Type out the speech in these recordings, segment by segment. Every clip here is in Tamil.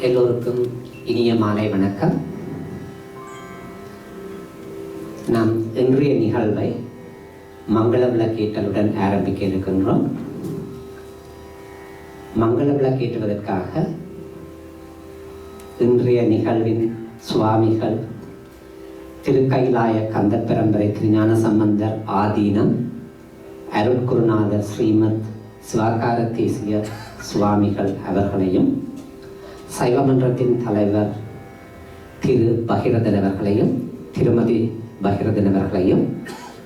எல்லோருக்கும் இனிய மாலை வணக்கம். நாம் இன்றைய நிகழ்வை மங்கள விளக்கேற்றலுடன் ஆரம்பிக்க இருக்கின்றோம். மங்கள விளக்கேற்றுவதற்காக இன்றைய நிகழ்வின் சுவாமிகள் திருக்கைலாய கந்தப்பெரம்பரை திருஞான சம்பந்தர் ஆதீனம் அருட்குருநாதர் ஸ்ரீமத் சிவாகார தேசிய சுவாமிகள் அவர்களையும், சைவமன்றத்தின் தலைவர் திரு பகிரதன் அவர்களையும் திருமதி பகிரதன் அவர்களையும்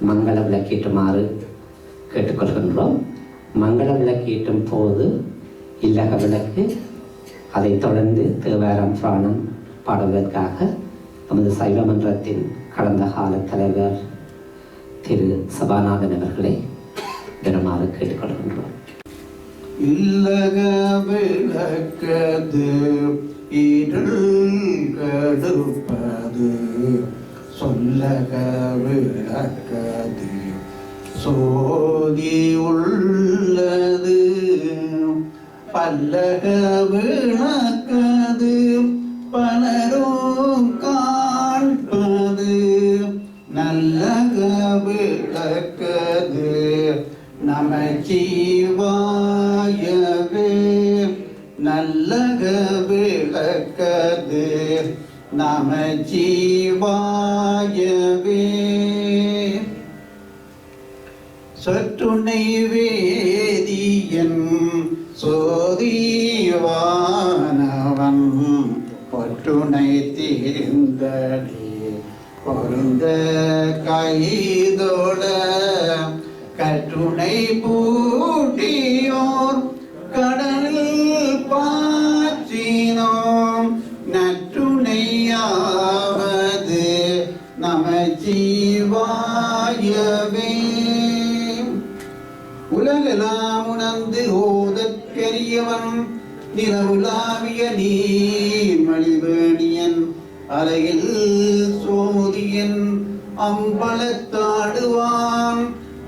மங்கள விளக்கேற்றுமாறு கேட்டுக்கொள்கின்றோம். மங்கள விளக்கேற்றும் போது இல்லக விளக்கு, அதைத் தொடர்ந்து தேவாரம் புராணம் பாடுவதற்காக நமது சைவமன்றத்தின் கடந்த கால தலைவர் திரு சபாநாதன் அவர்களை பெறுமாறு கேட்டுக்கொள்கின்றோம். இல்லக விளக்கது இருள் கடுப்பது, சொல்லக விளக்கது சோதி உள்ளது, பல்லக விளக்கது பலரும் காண்பது, நல்லக விளக்கது நமச்சிவாயவே, நல்லக விளக்கது நமச்சிவாயவே. சொற்றுணை வேதியன் சோதிவானவன், பொற்றுணை தீர்ந்தடி பொருந்த கைதோட, கற்றுணை பூட்டியோர் கடலில் பாற்றினோம், நற்றுணையாவது நமச்சிவாயவே. உலகெல்லாம் உணர்ந்து ஓதற்கரியவன், நிலவுலாவிய நீர்மணிவேணியன், அலையில் சோதியன் அம்பலத்தாடுவான்,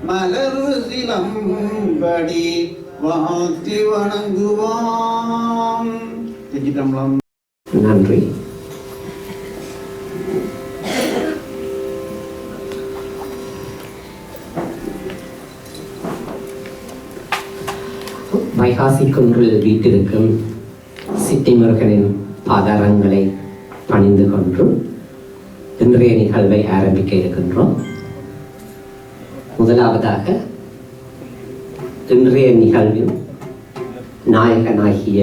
மலர் சிலம்படி வாழ்த்தி வணங்குவான். நன்றி. வைகாசி குன்றில் வீட்டிருக்கும் சித்திமுருகனின் பாதாரங்களை பணிந்து கொண்டு இன்றைய நிகழ்வை ஆரம்பிக்க இருக்கின்றோம். முதலாவதாக இன்றைய நிகழ்வில் நாயகனாகிய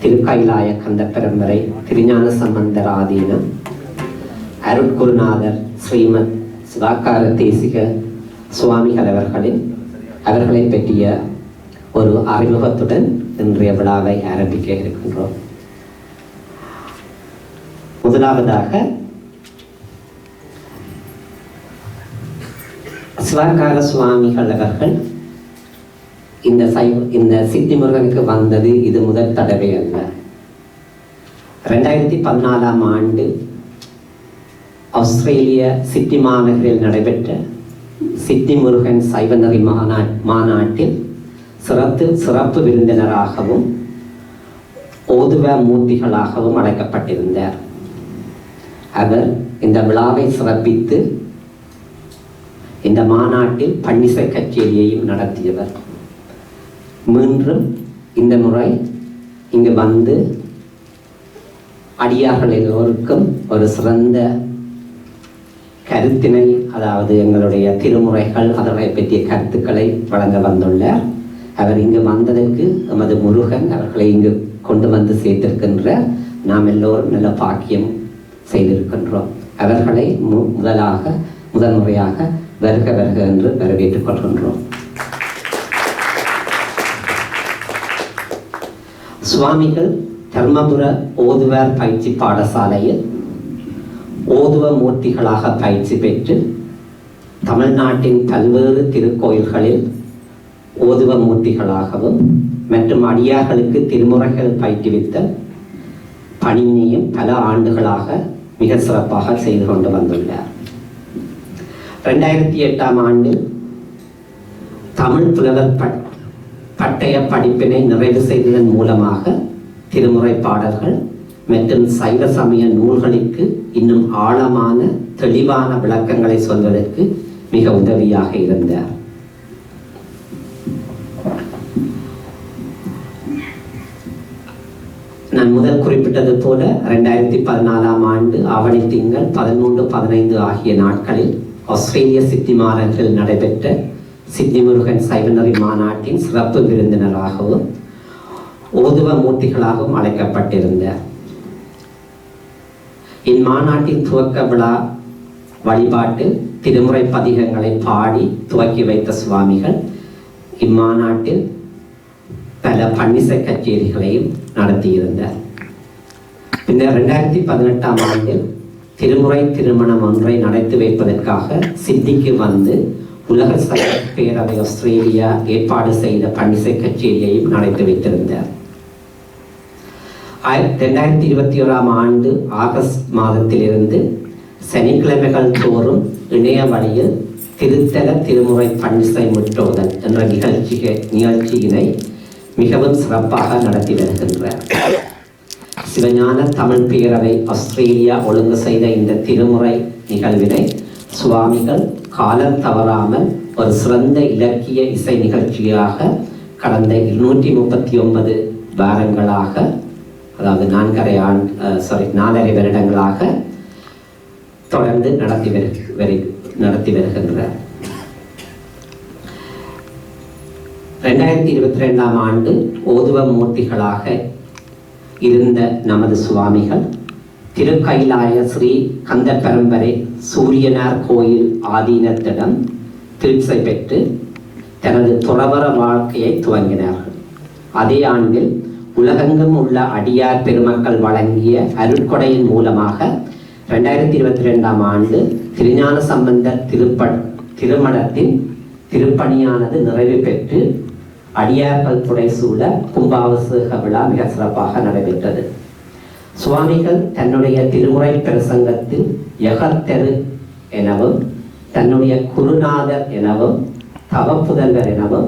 திருக்கைலாய கந்தப்பெரம்பரை திருஞான சம்பந்தர் ஆதீனம் அருட்குருநாதர் ஸ்ரீமத் சிவாகார தேசிக சுவாமிகள் அவர்களை பற்றிய ஒரு அறிமுகத்துடன் இன்றைய விழாவை ஆரம்பிக்க இருக்கின்றோம். முதலாவதாக சிவாகார சுவாமிகள் அவர்கள் இந்த சித்திமுருகனுக்கு வந்தது இது முதல் தடவை அல்ல. 2014ஆம் ஆண்டு ஆஸ்திரேலிய சித்தி மாநகரில் நடைபெற்ற சித்திமுருகன் சைவநெறி மாநாட்டில் சிறப்பு விருந்தினராகவும் ஓதுவ மூர்த்திகளாகவும் அழைக்கப்பட்டிருந்தார். அவர் இந்த விழாவை சிறப்பித்து இந்த மாநாட்டில் பன்னிசை கச்சேரியையும் நடத்தியவர். மீண்டும் இந்த முறை இங்கு வந்து அடியார்கள் எல்லோருக்கும் ஒரு சிறந்த கருத்தினை, அதாவது எங்களுடைய திருமுறைகள் அதனை பற்றிய கருத்துக்களை வழங்க வந்துள்ளார். அவர் இங்கு வந்ததற்கு எமது முருகன் அவர்களை இங்கு கொண்டு வந்து சேர்த்திருக்கின்ற நாம் எல்லோரும் நல்ல பாக்கியம் செய்திருக்கின்றோம். அவர்களை முதல் முறையாக வருக வருக என்று வரவேற்றுக் கொள்கின்றோம். சுவாமிகள் தர்மபுர ஓதுவர் பயிற்சி பாடசாலையில் ஓதுவ மூர்த்திகளாக பயிற்சி பெற்று தமிழ்நாட்டின் பல்வேறு திருக்கோயில்களில் ஓதுவ மூர்த்திகளாகவும் மற்றும் அடியார்களுக்கு திருமுறைகள் பயிற்றுவித்த பணியையும் பல ஆண்டுகளாக மிக சிறப்பாக செய்து கொண்டு வந்துள்ளார். 2008ஆம் ஆண்டில் தமிழ் புலவர் பட்டய படிப்பினை நிறைவு செய்ததன் மூலமாக திருமுறை பாடல்கள் மற்றும் சைவ சமய நூல்களுக்கு இன்னும் ஆழமான தெளிவான விளக்கங்களை சொல்வதற்கு மிக உதவியாக இருந்தார். நான் முதல் குறிப்பிட்டது போல 2014ஆம் ஆண்டு ஆவணி திங்கள் 13, 15 ஆகிய நாட்களில் ஆஸ்திரேலிய சித்தி மாநகரில் நடைபெற்ற சித்தி முருகன் சைவநெறி மாநாட்டின் சிறப்பு விருந்தினராகவும் ஓதுவ மூர்த்திகளாகவும் அழைக்கப்பட்டிருந்தார். இம்மாநாட்டின் துவக்க விழா வழிபாட்டில் திருமுறை பதிகங்களை பாடி துவக்கி வைத்த சுவாமிகள் இம்மாநாட்டில் பல பன்னிசை கச்சேரிகளையும் நடத்தியிருந்தார். பின்னர் 2018ஆம் ஆண்டில் திருமுறை திருமணம் ஒன்றை நடத்தி வைப்பதற்காக சித்திக்கு வந்து உலக சைவ பேரவை ஆஸ்திரேலியா ஏற்பாடு செய்த பன்னிசை கச்சேரியையும் நடத்தி வைத்திருந்தார். 2021ஆம் ஆண்டு ஆகஸ்ட் மாதத்திலிருந்து சனிக்கிழமைகள் தோறும் இணைய வழியில் திருத்தல திருமுறை பன்னிசை முற்றோதல் என்ற நிகழ்ச்சியினை மிகவும் சிறப்பாக நடத்தி வருகின்றார். சிவஞான தமிழ் பேரவை ஆஸ்திரேலியா ஒழுங்கு செய்த இந்த திருமுறை நிகழ்வினை சுவாமிகள் காலம் தவறாமல் ஒரு சிறந்த இலக்கிய இசை நிகழ்ச்சியாக கடந்த 239 வாரங்களாக, அதாவது 4.5 வருடங்களாக தொடர்ந்து நடத்தி வருகின்றார். 2022ஆம் ஆண்டு ஓதுவ மூர்த்திகளாக இருந்த நமது சுவாமிகள் திருக்கைலாய ஸ்ரீ கந்த பரம்பரை சூரியனார் கோயில் ஆதீனத்திடம் தீட்சை பெற்று தனது துறவற வாழ்க்கையை துவங்கினார்கள். அதே ஆண்டில் உலகெங்கும் உள்ள அடியார் பெருமக்கள் வழங்கிய அருட்கொடையின் மூலமாக 2022ஆம் ஆண்டு திருஞான சம்பந்தர் திருமடத்தின் திருப்பணியானது நிறைவு பெற்று அடியார்கள் புடைசூழ கும்பாபிஷேக விழா மிக சிறப்பாக நடைபெற்றது. சுவாமிகள் தன்னுடைய திருமுறை பிரசங்கத்தில் யகத்தெரு எனவும் தன்னுடைய குருநாதர் எனவும் தவப்புதல்வர் எனவும்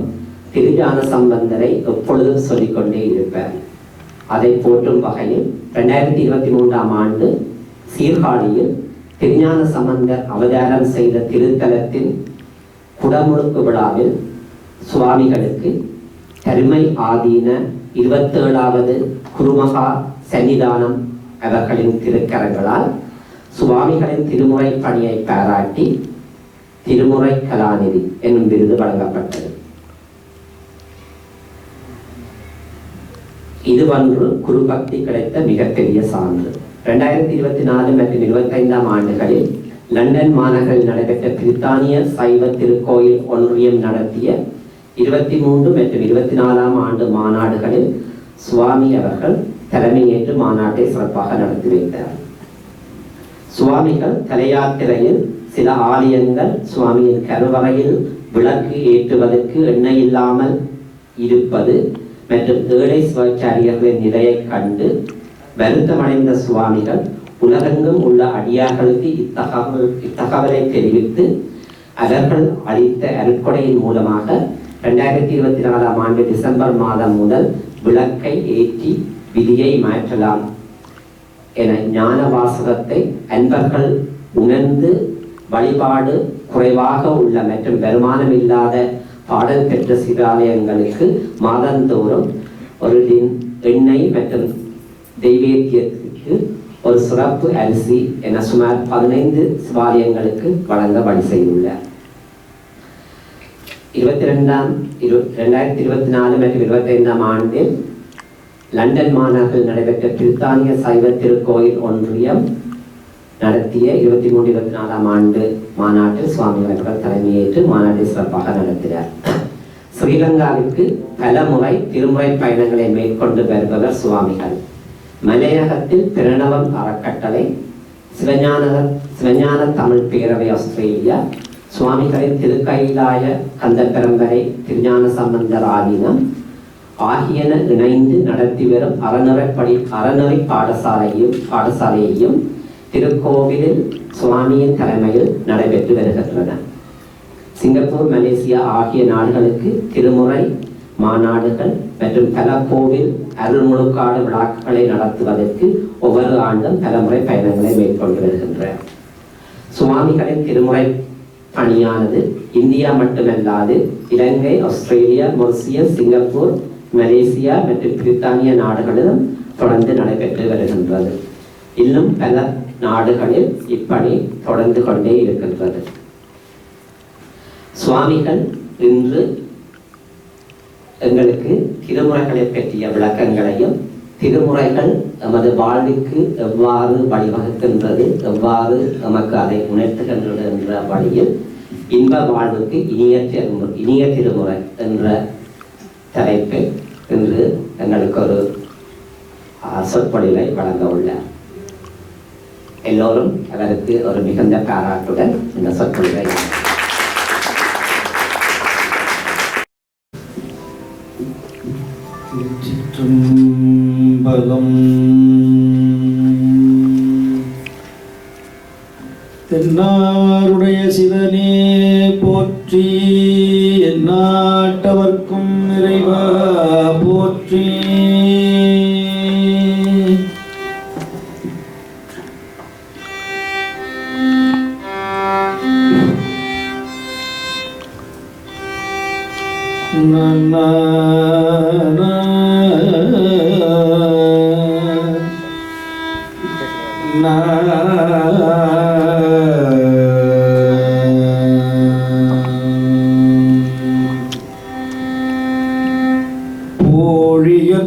திருஞான சம்பந்தரை எப்பொழுதும் சொல்லிக்கொண்டே இருப்பார். அதை போற்றும் வகையில் 2023ஆம் ஆண்டு சீர்காழியில் திருஞான சம்பந்தர் அவதாரம் செய்த திருத்தலத்தின் குடமுழுக்கு விழாவில் சுவாமிகளுக்கு கருமை ஆதீன 27வது குருமகா சன்னிதானம் அவர்களின் திருக்கரங்களால் சுவாமிகளின் திருமுறை பணியை பாராட்டி திருமுறை கலாநிதி என்னும் விருது வழங்கப்பட்டது. இது ஒன்று குரு பக்தி கிடைத்த மிகப்பெரிய சான்று. 2024 மற்றும் 25ஆம் ஆண்டுகளில் லண்டன் மாநகரில் நடைபெற்ற பிரித்தானிய சைவ திருக்கோயில் ஒன்றியம் நடத்திய 23 மற்றும் 24ஆம் ஆண்டு மாநாடுகளில் சுவாமி அவர்கள் தலைமையேற்று மாநாட்டை சிறப்பாக நடத்தி வைத்தார். சுவாமிகள் தலையாத்திரையில் சில ஆலயங்கள் சுவாமியின் கருவறையில் விளக்கு ஏற்றுவதற்கு எண்ணெய் இல்லாமல் இருப்பது மற்றும் ஏழை சிவாச்சாரியர்களின் நிலையை கண்டு வருத்தமடைந்த சுவாமிகள் உலகெங்கும் உள்ள அடியார்களுக்கு இத்தகவலை தெரிவித்து அவர்கள் அளித்த அருட்கொடையின் மூலமாக 2024ஆம் ஆண்டு டிசம்பர் மாதம் முதல் விளக்கை ஏற்றி விதியை மாற்றலாம் என ஞான வாசகத்தை அன்பர்கள் உணர்ந்து வழிபாடு குறைவாக உள்ள மற்றும் வருமானம் இல்லாத பாடல் பெற்ற சிவாலயங்களுக்கு மாதந்தோறும் ஒரு எண்ணெய் மற்றும் தெய்வேத்தியத்திற்கு ஒரு சிறப்பு அரிசி என சுமார் 15 சிவாலயங்களுக்கு வழங்க வழி செய்துள்ளார். 2024 மற்றும் 25ஆம் ஆண்டில் லண்டன் மாநகரில் நடைபெற்ற பிரித்தானிய சைவ திருக்கோயில் ஒன்றியம் நடத்திய 23-24ஆம் ஆண்டு மாநாட்டில் சுவாமிகள் அவர்கள் தலைமையேற்று மாநாட்டை சிறப்பாக நடத்தினார். ஸ்ரீலங்காவிற்கு பல முறை திருமுறை பயணங்களை மேற்கொண்டு வருபவர் சுவாமிகள். மலையகத்தில் பிரணவம் அறக்கட்டளை, சிவஞான தமிழ் பேரவை ஆஸ்திரேலியா, சுவாமிகளின் திருக்கைலாய கந்த பரம்பரை திருஞான சம்பந்தர் ஆதீனம் ஆகியன இணைந்து நடத்தி வரும் அறநெறி பாடசாலையையும் திருக்கோவிலில் சுவாமியின் தலைமையில் நடைபெற்று வருகின்றன. சிங்கப்பூர், மலேசியா ஆகிய நாடுகளுக்கு திருமுறை மாநாடுகள் மற்றும் பல கோவில் அருள்முழுக்காடு விழாக்களை நடத்துவதற்கு ஒவ்வொரு ஆண்டும் பலமுறை பயணங்களை மேற்கொண்டு வருகின்றார். சுவாமிகளின் திருமுறை பணியானது இந்தியா மட்டுமல்லாது இலங்கை, ஆஸ்திரேலியா, மொரிசியஸ், சிங்கப்பூர், மலேசியா மற்றும் பிரித்தானிய நாடுகளிலும் தொடர்ந்து நடைபெற்று வருகின்றது. இன்னும் பல நாடுகளில் இப்பணி தொடர்ந்து கொண்டே இருக்கின்றது. சுவாமிகள் இன்று எங்களுக்கு திருமுறைகளை பற்றிய விளக்கங்களையும், திருமுறைகள் நமது வாழ்வுக்கு எவ்வாறு வழிவகுக்கின்றது, எவ்வாறு நமக்கு அதை உணர்த்துகின்றது என்ற வழியில் இன்ப வாழ்வுக்கு இனிய திருமுறை என்ற தலைப்பில் இன்று எங்களுக்கு ஒரு சொற்பொழிவை வழங்க உள்ளார். எல்லோரும் அவருக்கு ஒரு மிகுந்த பாராட்டுடன் இந்த சொற்பொழிவை சிற்றம்பலம். தென்னாருடைய சிவனே போற்றி, எந்நாட்டவர்க்கும் இறைவா போற்றி.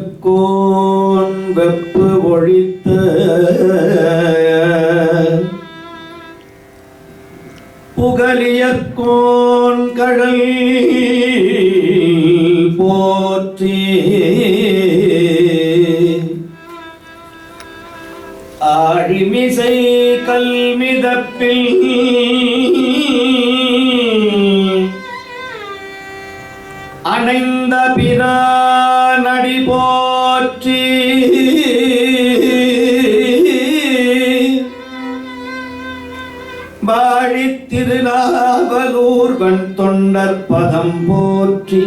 போழியற்கோன் வெப்பு ஒழித்த புகழியற்கோன் கடல் போற்றி. ஆழிமிசை கல்மிதப்பில் அணைந்த பிரானடி போற்றி. வாழித் திருநாவலூர் வன் தொண்டர் பதம் போற்றி.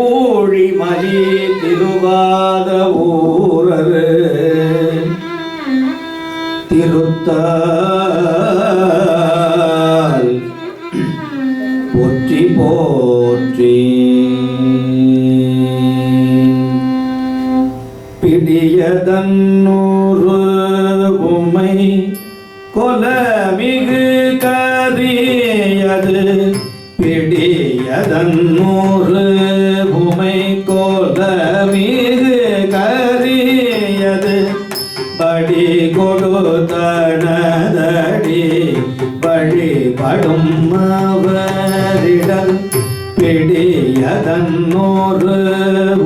ஊழிமலி திருவாத ஊரர் திருத்தால் போற்றி போற்றி. பிடியதன்னூறு உமை கொலமிகு கரியது. பிடியதன்னூறு உமை கொலமிகு கரியது. படி கொடுத்தனதடி வழிபடும் அவரிடல். பிடியதன்னூறு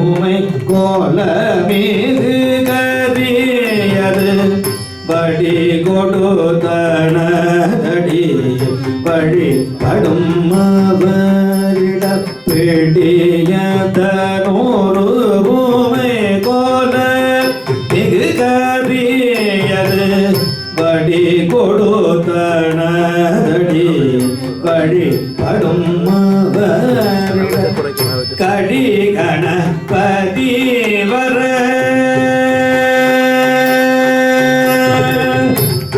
உமை கொலமிகு கரியது. படி கொடுத்தனதடி வழிபடும் அவரிடல். பிடியதன்னூறு உமை கொல மிகு கரியது. வடி கொடுத்தனதடி வழிபடும் அவரிடல். கடி கணபதி வர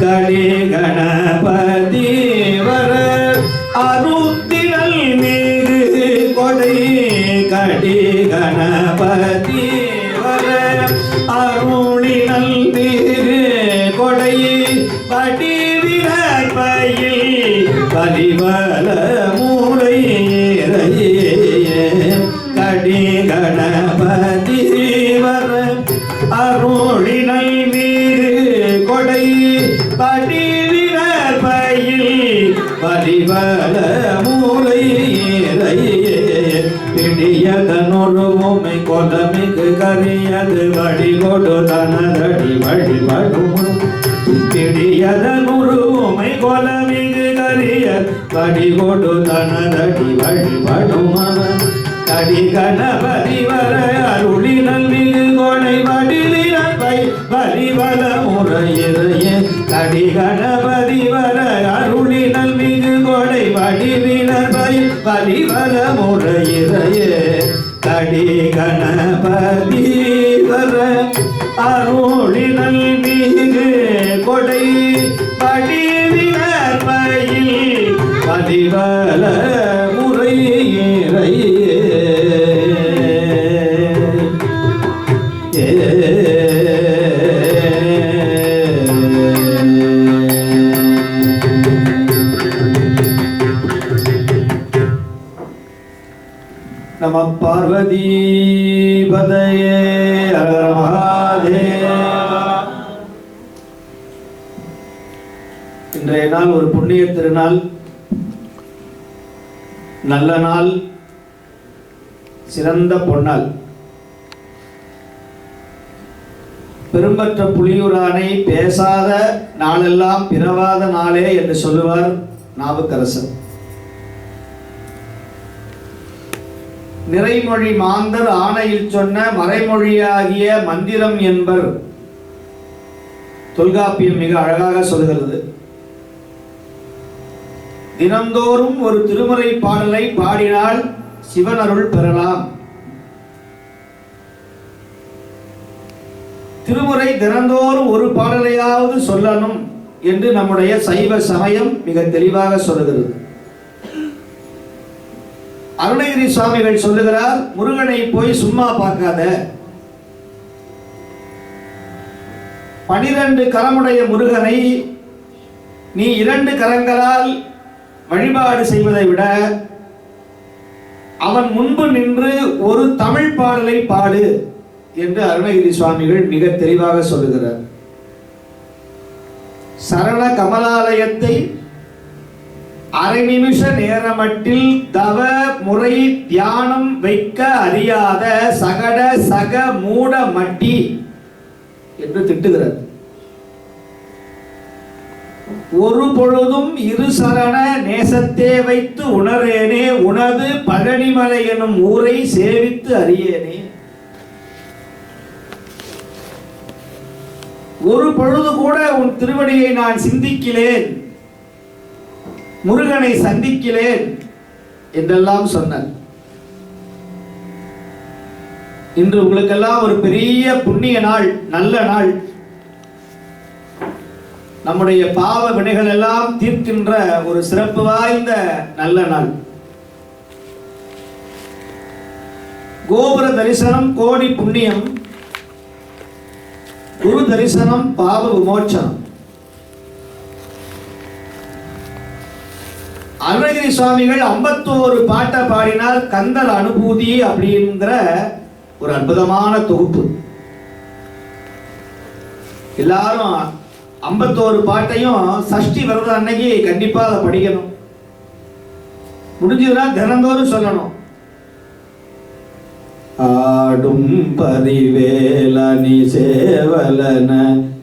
கடி கணபதி வர அருத்தினல் மிகு கொடை. கடி கணபதி வர அருளினல் மிகு கொடை. படிவினர் பயில் பலிவல மூளை. கடி கணபதி வர அருளினல் மிகு கொடை. படிவினர் பயில் பலிவல மூளை. பிடியதனொரு உமை கொலமிகு கரியது. வடி கொடுத்தனதடி வழிபடும். பிடியதனொரு உமை கொலமிகு கரியது. வடி கொடுத்தனதடி வழிபடும் அவன். கடி கணபதி வர அருளினல் மிகு கொடை. வடிலினல் பை வலிவல முறையிறைய. கடி கணபதி வர அருளினல் மிகு கொடை. வடிலினல் பை வலிவல முறையிறைய. கடி கணபதி வர அருளினல் மிகு கொடை படிவினர்மையில் பதிவல முறையிறை நம பார்வதி பதையே ஹர மகாதேவா. இன்றைய நாள் ஒரு புண்ணிய திருநாள், நல்ல நாள், சிறந்த பொன்னாள். பெரும்பற்ற புலியூரானை பேசாத நாளெல்லாம் பிறவாத நாளே என்று சொல்லுவார் நாவுக்கரசர். நிறைமொழி மாந்தர் ஆணையில் சொன்ன மறைமொழியாகிய மந்திரம் என்பர் தொல்காப்பியம் மிக அழகாக சொல்கிறது. தினந்தோறும் ஒரு திருமுறை பாடலை பாடினால் சிவன் அருள் பெறலாம். திருமுறை தினந்தோறும் ஒரு பாடலையாவது சொல்லணும் என்று நம்முடைய சைவ சமயம் மிக தெளிவாக சொல்லுகிறது. அருணகிரி சுவாமிகள் சொல்லுகிறார், முருகனை போய் சும்மா பார்க்காத. 12 கரமுடைய முருகனை நீ 2 கரங்களால் வழிபாடு செய்வதை விட அவன் முன்பு நின்று ஒரு தமிழ் பாடலை பாடு என்று அருணகிரி சுவாமிகள் மிக தெளிவாக சொல்லுகிறார். சரண கமலாலயத்தை அரை நிமிஷ நேரமட்டில் தவ முறை தியானம் வைக்க அறியாத சகட சக மூட மட்டி என்று திட்டுகிறார். ஒரு பொழுதும் இரு சரண நேசத்தே வைத்து உணரேனே உனது பழனிமலை எனும் ஊரை சேவித்து அறியேனே. ஒரு பொழுது கூட உன் திருவடியை நான் சிந்திக்கிறேன், முருகனை சந்திக்கிறேன் என்றெல்லாம் சொன்னார். இன்று உங்களுக்கெல்லாம் ஒரு பெரிய புண்ணிய நாள், நல்ல நாள். நம்முடைய பாவ வினைகள் எல்லாம் தீர்க்கின்ற ஒரு சிறப்பு வாய்ந்த நல்ல நாள். கோபுர தரிசனம் கோடி புண்ணியம், குரு தரிசனம் பாவ விமோச்சனம். அருணகிரி சுவாமிகள் 51 பாட்டை பாடினார். கந்தர் அனுபூதி அப்படிங்கிற ஒரு அற்புதமான தொகுப்பு. எல்லாரும் 51 பாட்டையும் சஷ்டி விரதம் அன்னைக்கு கண்டிப்பா அதை படிக்கணும். முடிஞ்சதுன்னா தினந்தோறும் சொல்லணும். ஆடும் பரிவேலனி சேவலன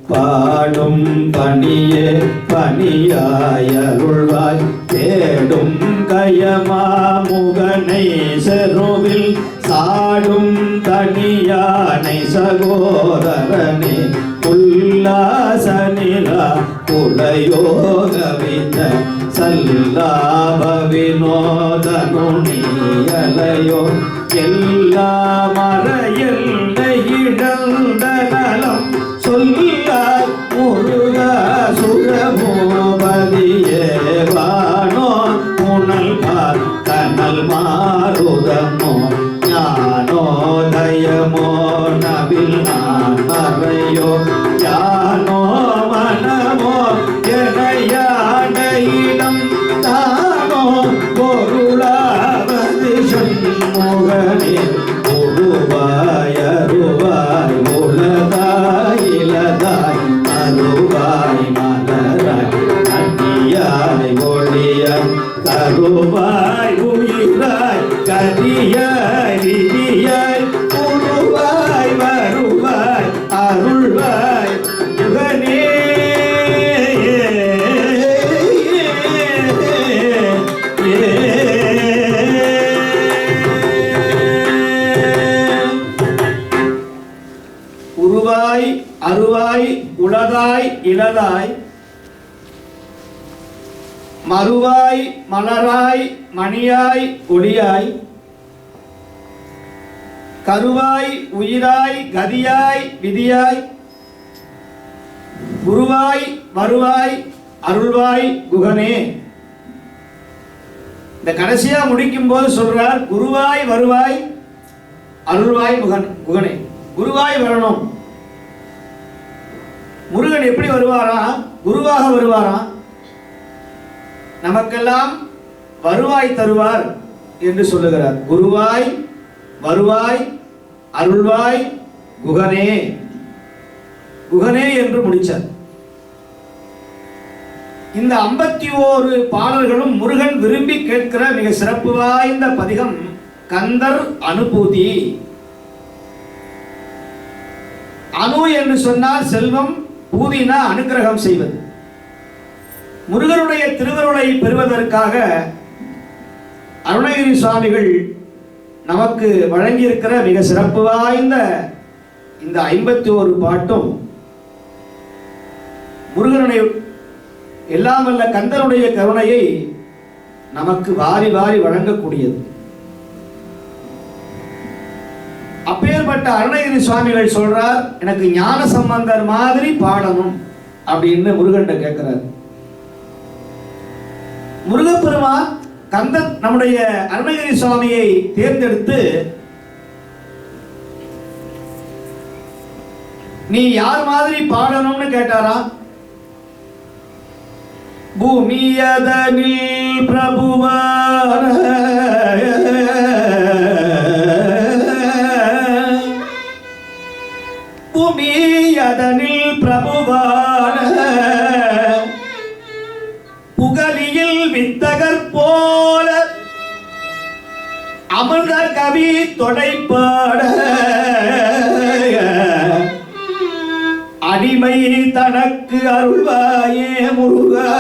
பாடும் பணியே பணியாயருள்வாய் தேடும் கயமா முகனை செருவில் சாடும் தனியானை சகோதரனே உல்லாசனிலா குலயோகவித சல்லாப வினோதனுணியலையோ எல்லா மறையில் இழந்த நலம் சொல்லார் முருகா சுரமோபதியே வானோ புனல் பார் கனல் மாறுதமோ ஞானோதயமோ நவில் நான் மறையோ யானோ மனமோ எனையான இடம் தானோ பொருளாவது சண்முகனே உருவாய் அருவாய் உலதாய் இலதாய் அருவாய் மலராய் அடியாய் ஒளியாய் கருவாய் உயிராய் கரியாய் விதியாய் உருவாய் வருவாய் அருள்வாய் யுகனே. உருவாய் அருவாய் உலதாய் இலதாய் மறுவாய் மலராய் மணியாய் ஒளியாய் கருவாய் உயிராய் கதியாய் விதியாய் குருவாய் வருவாய் அருள்வாய் குகனே. இந்த கடைசியா முடிக்கும் போது சொல்றார், குருவாய் வருவாய் அருள்வாய் குகனே. குருவாய் வரணும். முருகன் எப்படி வருவாரா? குருவாக வருவாரா? நமக்கெல்லாம் வருவாய் தருவார் என்று சொல்லுகிறார். குருவாய் வருவாய் அருள்வாய் குகனே. குகனே என்று முடிச்சார். இந்த 51 பாடல்களும் முருகன் விரும்பி கேட்கிற மிக சிறப்பு வாய்ந்த பதிகம் கந்தர் அனுபூதி. அனு என்று சொன்னால் செல்வம், பூதினா அனுக்கிரகம் செய்வது. முருகனுடைய திருவருளை பெறுவதற்காக அருணகிரி சுவாமிகள் நமக்கு வழங்கியிருக்கிற மிக சிறப்பு வாய்ந்த இந்த 51 பாட்டும் முருகனுடைய எல்லாம் வல்ல கந்தனுடைய கருணையை நமக்கு வாரி வாரி வழங்கக்கூடியது. அப்பேற்பட்ட அருணகிரி சுவாமிகள் சொல்றார், எனக்கு ஞான சம்பந்தர் மாதிரி பாடணும் அப்படின்னு முருகன்ட்ட கேட்கிறார். முருகப்பெருமான் கந்தன் நம்முடைய அருணகிரி சுவாமியை தேர்ந்தெடுத்து, நீ யார் மாதிரி பாடணும்னு கேட்டாரா? பூமியதனில் பிரபுவான பூமியதனில் பிரபுவான புகழியில் வித்தகர் போல அமிர்த கவி தொடைப்பாட அடிமை தனக்கு அருள்வாயே முருகா.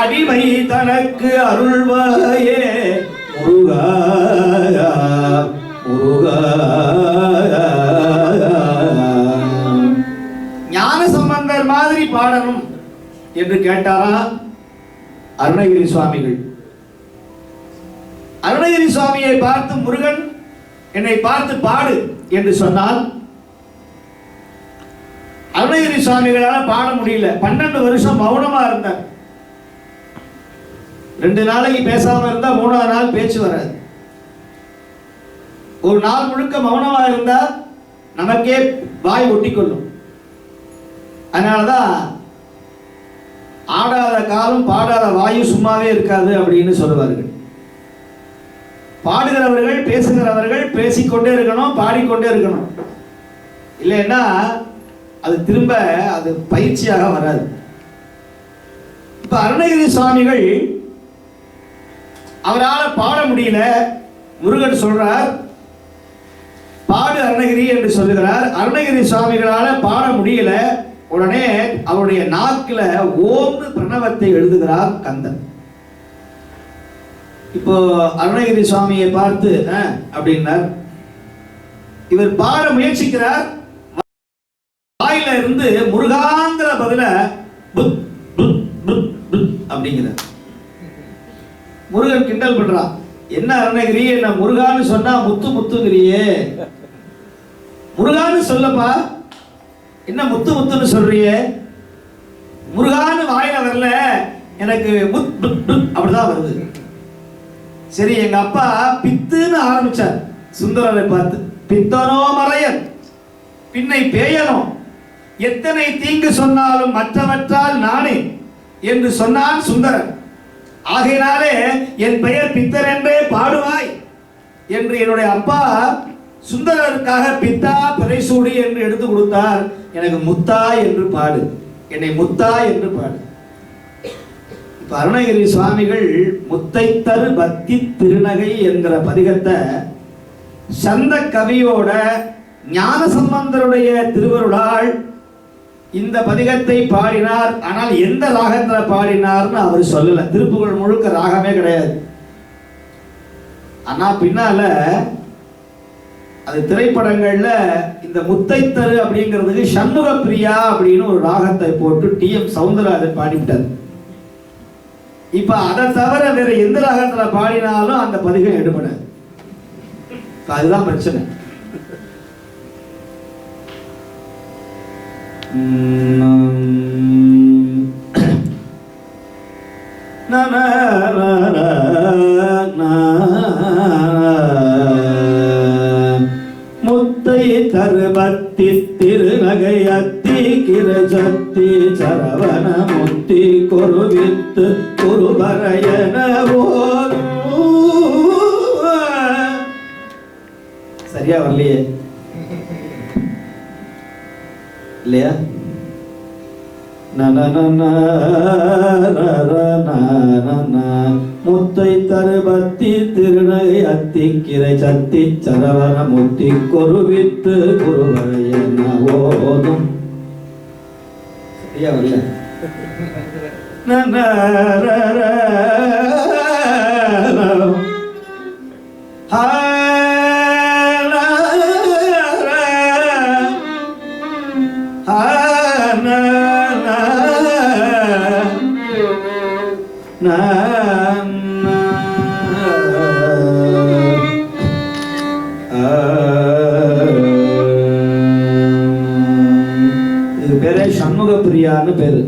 அடிமை தனக்கு அருள்வாயே முருகா முருகா. ஞான சம்பந்தர் மாதிரி பாடணும் என்று கேட்டாரா அருணகிரி சுவாமிகள். அருணகிரி சுவாமியை பார்த்து முருகன் என்னை பார்த்து பாடு என்று சொன்னால் அருணகிரி சுவாமிகளால் பாட முடியல. 12 வருஷம் மௌனமா இருந்தார். 2 நாளைக்கு பேசாம இருந்தா 3ஆவது நாள் பேச்சு வராது. ஒரு நாள் முழுக்க மௌனமா இருந்தா நமக்கே வாய் ஒட்டிக்கொள்ளும். அதனாலதான் ஆடாத காலம் பாடாத வாயு சும்மாவே இருக்காது அப்படின்னு சொல்லுவார்கள். பாடுகிறவர்கள் பேசுகிறவர்கள் பேசிக்கொண்டே இருக்கணும், பாடிக்கொண்டே இருக்கணும். இல்லைன்னா அது திரும்ப அது பயிற்சியாக வராது. இப்ப அருணகிரி சுவாமிகள் அவரால் பாட முடியல. முருகன் சொல்றார், பாடு அருணகிரி என்று சொல்லுகிறார். அருணகிரி சுவாமிகளால் பாட முடியல. உடனே அவருடைய நாக்கில ஓம்னு பிரணவத்தை எழுதுகிறார் கந்தன். இப்போ அருணகிரி சுவாமியை பார்த்து அப்படின்னார். இவர் பாட முயற்சிக்கிறார். வாயில இருந்து முருகாங்கிற பதில அப்படிங்கிறார். முருகன் கிண்டல் பண்றான், என்ன அருணகிரி என்ன முருகான்னு சொன்னா முத்து முத்துங்கிறியே, முருகான்னு சொல்லப்பா, என்ன முத்து முத்துன்னு சொல்றியே, முருகான்னு வாயில வரல, எனக்கு அப்படிதான் வருது. சரி, எங்க அப்பா பித்துன்னு ஆரம்பிச்சார் சுந்தரரை பார்த்து. பித்தனோ மறையன் பின்னை பேயனோ, எத்தனை தீங்கு சொன்னாலும் மற்றவற்றால் நானே என்று சொன்னான் சுந்தரன். ஆகையினாலே என் பெயர் பித்தர் என்றே பாடுவாய் என்று என்னுடைய அப்பா சுந்தரருக்காக பித்தா பிறைசூடி என்று எடுத்து கொடுத்தார். எனக்கு முத்தா என்று பாடு, என்னை முத்தா என்று பாடு. இப்ப அருணகிரி சுவாமிகள் முத்தைத்தரு பக்தி திருநகை என்கிற பதிகத்தை சந்த கவியோட ஞான சம்பந்தருடைய திருவருளால் இந்த பதிகத்தை பாடினார். ஆனால் எந்த ராகத்துல பாடினார்னு அவர் சொல்லல. திருப்புகழ் முழுக்க ராகமே கிடையாது. ஆனா பின்னால அது திரைப்படங்கள்ல இந்த முத்தைத்தரு அப்படிங்கிறதுக்கு சண்முக பிரியா அப்படின்னு ஒரு ராகத்தை போட்டு டி.எம். சௌந்தரராஜன் பாடிவிட்டார். இப்ப அதை தவிர வேற எந்த ராகத்துல பாடினாலும் அந்த பதிகம் எடுபடாது. அதுதான் பிரச்சனை. முத்தை தருபத்தி திருநகை அத்தி கிரசக்தி சரவண முத்தி கொருவித்து குருபரையன சரியா வரலையே இல்லையா? முத்தை தருபத்தி திருநகை அத்தி கிரை சத்தி சரவண முத்தி கொருவித்து குருவரையன ஓதும். சரியா வரல? இது பேரே சண்முக பிரியான்னு பேரு.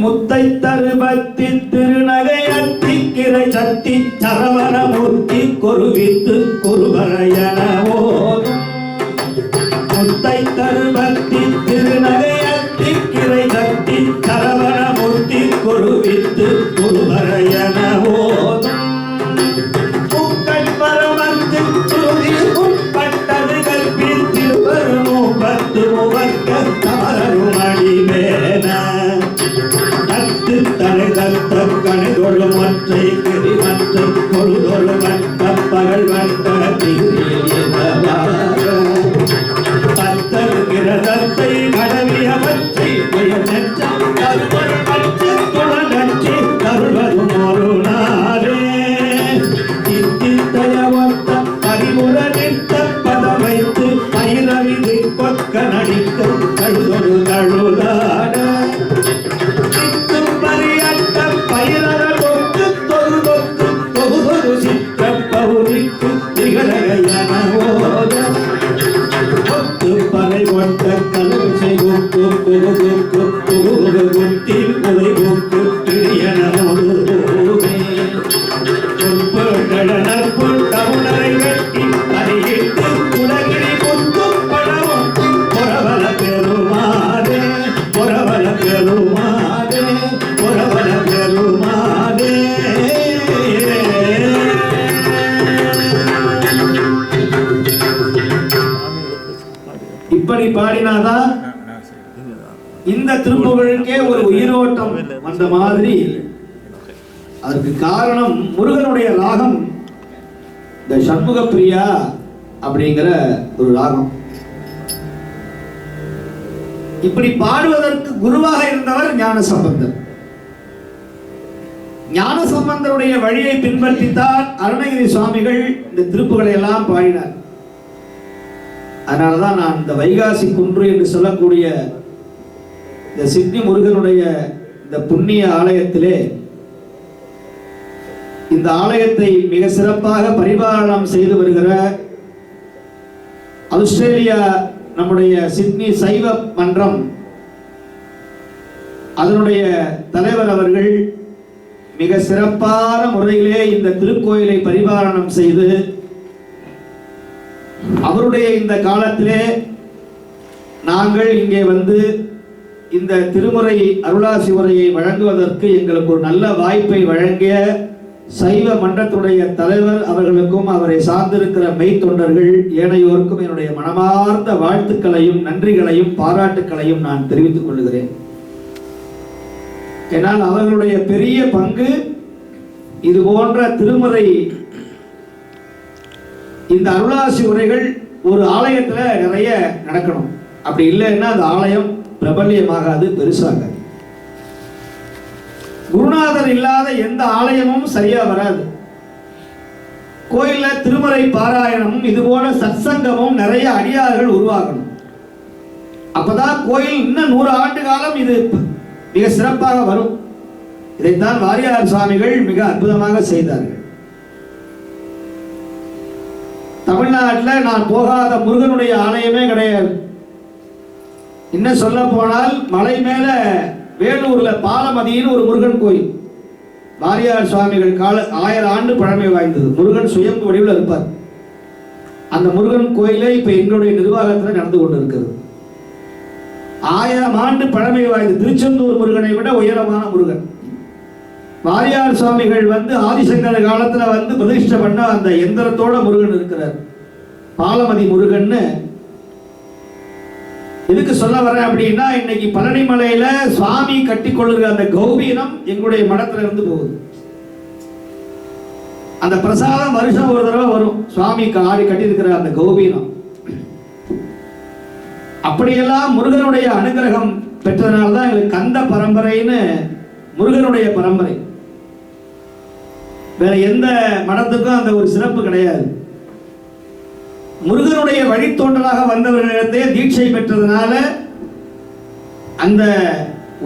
முத்தை தருபத்தி திருநகை அத்தி கிரை சத்தி சரவண மூர்த்தி கொருவித்து குருவரையன ஓதும். முத்தை தருபத்தி திருநகை அத்தி கிரை சத்தி சரவண மூர்த்தி கொருவித்து குருவரையன ஓதும். பூக்கள் பரமத்து சுருதி உட்பட்டது கற்பில் திருவருமும் பத்து முவர்க்க தமரும் அடிவேன தலை தத்த கணிதொழு மற்றை கிரி மற்றை பொருதொழு மற்ற பகல் மற்ற பத்தர் கிரதத்தை கடவிய பற்றி நெச்சம் கருவல் பற்றி துளநற்றி கருவதும் ஒரு நாளே தித்தித்தயவத்த பரிமுற நிற்க பத வைத்து பயிரவிதை கொக்க நடிக்க கழுதொரு கழுதாட இப்படி பாடினாதான் இந்த திருப்புகழுக்கே ஒரு உயிரோட்டம் வந்த மாதிரி. அதற்கு காரணம் முருகனுடைய ராகம் இந்த சண்முக பிரியா அப்படிங்கிற ஒரு ராகம். இப்படி பாடுவதற்கு குருவாக இருந்தவர் ஞானசம்பந்தர். ஞானசம்பந்தருடைய வழியை பின்பற்றித்தான் அருணகிரி சுவாமிகள் இந்த திருப்புகளை எல்லாம் பாடினார். அதனாலதான் நான் இந்த வைகாசி குன்று என்று சொல்லக்கூடிய இந்த சித்தி முருகனுடைய இந்த புண்ணிய ஆலயத்திலே இந்த ஆலயத்தை மிக சிறப்பாக பரிபாலனம் செய்து வருகிற ஆஸ்திரேலியா நம்முடைய சிட்னி சைவ மன்றம் அதனுடைய தலைவர் அவர்கள் மிக சிறப்பான முறையிலே இந்த திருக்கோயிலை பரிபாலனம் செய்து அவருடைய இந்த காலத்திலே நாங்கள் இங்கே வந்து இந்த திருமுறை அருளாசி உரையை வழங்குவதற்கு எங்களுக்கு ஒரு நல்ல வாய்ப்பை வழங்கிய சைவ மன்றத்துடைய தலைவர் அவர்களுக்கும் அவரை சார்ந்திருக்கிற மெய் தொண்டர்கள் ஏனையோருக்கும் என்னுடைய மனமார்ந்த வாழ்த்துக்களையும் நன்றிகளையும் பாராட்டுக்களையும் நான் தெரிவித்துக் கொள்கிறேன். ஏனால் அவர்களுடைய பெரிய பங்கு இது போன்ற திருமுறை இந்த அருளாசி உரைகள் ஒரு ஆலயத்துல நிறைய நடக்கணும். அப்படி இல்லைன்னா அந்த ஆலயம் பிரபல்யமாகாது, பெருசாகாது. குருநாதர் இல்லாத எந்த ஆலயமும் சரியா வராது. கோயில்ல திருமறை பாராயணமும் இது போல சத்சங்கமும் நிறைய அடியார்கள் உருவாகணும். அப்பதான் கோயில் இன்னும் 100 ஆண்டு காலம் இது மிக சிறப்பாக வரும். இதைத்தான் வாரியார் சுவாமிகள் மிக அற்புதமாக செய்தார்கள். தமிழ்நாட்டில் நான் போகாத முருகனுடைய ஆலயமே கிடையாது. இன்னும் சொல்ல போனால் மலை மேல வேலூர்ல பாலமதியின் ஒரு முருகன் கோயில், வாரியார் சுவாமிகள் கால 1000 ஆண்டு பழமை வாய்ந்தது. முருகன் சுயம்பு வடிவில் இருப்பார். அந்த முருகன் கோயிலே இப்ப எங்களுடைய நிர்வாகத்தில் நடந்து கொண்டு இருக்கிறது. 1000 ஆண்டு பழமை வாய்ந்த திருச்செந்தூர் முருகனை விட உயரமான முருகன். வாரியார் சுவாமிகள் ஆதிசங்கர காலத்துல பிரதிஷ்டை பண்ண அந்த எந்திரத்தோட முருகன் இருக்கிறார். பாலமதி முருகன். எதுக்கு சொல்ல வரேன் அப்படின்னா, இன்னைக்கு பழனிமலையில சுவாமி கட்டி கொள்ளுகிற அந்த கௌபீனம் எங்களுடைய மடத்துல இருந்து போகுது. அந்த பிரசாதம் வருஷம் ஒரு தடவை வரும். சுவாமி ஆடி கட்டி இருக்கிற அந்த கௌபீனம். அப்படியெல்லாம் முருகனுடைய அனுகிரகம் பெற்றதனால்தான் எங்களுக்கு கந்த பரம்பரைன்னு முருகனுடைய பரம்பரை. வேற எந்த மடத்துக்கும் அந்த ஒரு சிறப்பு கிடையாது. முருகனுடைய வழித்தோன்றலாக வந்தவர்களிடத்தே தீட்சை பெற்றதனால அந்த